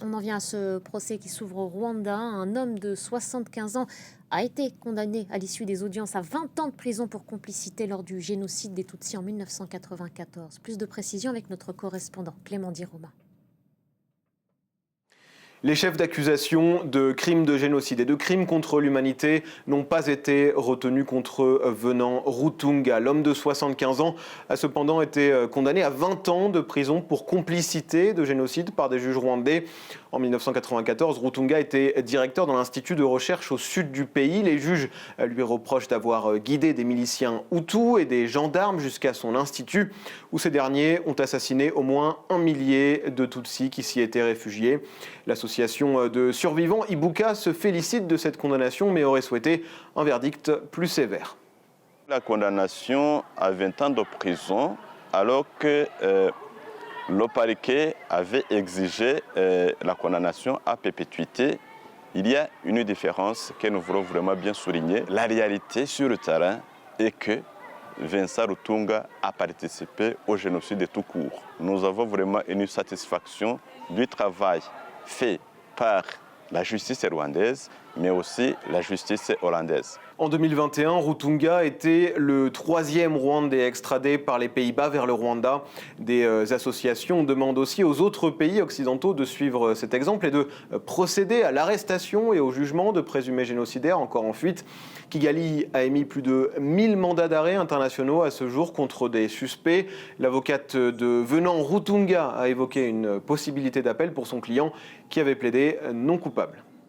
On en vient à ce procès qui s'ouvre au Rwanda. Un homme de 75 ans a été condamné à l'issue des audiences à 20 ans de prison pour complicité lors du génocide des Tutsis en 1994. Plus de précisions avec notre correspondant Clément Diroma. Les chefs d'accusation de crimes de génocide et de crimes contre l'humanité n'ont pas été retenus contre Venant Rutunga. L'homme de 75 ans a cependant été condamné à 20 ans de prison pour complicité de génocide par des juges rwandais. En 1994, Rutunga était directeur dans l'Institut de recherche au sud du pays. Les juges lui reprochent d'avoir guidé des miliciens Hutus et des gendarmes jusqu'à son institut, où ces derniers ont assassiné au moins 1 millier de Tutsis qui s'y étaient réfugiés. L'association de survivants Ibuka se félicite de cette condamnation, mais aurait souhaité un verdict plus sévère. La condamnation à 20 ans de prison, alors que le parquet avait exigé la condamnation à perpétuité. Il y a une différence que nous voulons vraiment bien souligner. La réalité sur le terrain est que Vincent Rutunga a participé au génocide de tout court. Nous avons vraiment une satisfaction du travail fait par la justice rwandaise, mais aussi la justice hollandaise. En 2021, Rutunga était le 3e Rwandais extradé par les Pays-Bas vers le Rwanda. Des associations demandent aussi aux autres pays occidentaux de suivre cet exemple et de procéder à l'arrestation et au jugement de présumés génocidaires encore en fuite. Kigali a émis plus de 1000 mandats d'arrêt internationaux à ce jour contre des suspects. L'avocate de Venant Rutunga a évoqué une possibilité d'appel pour son client qui avait plaidé non coupable.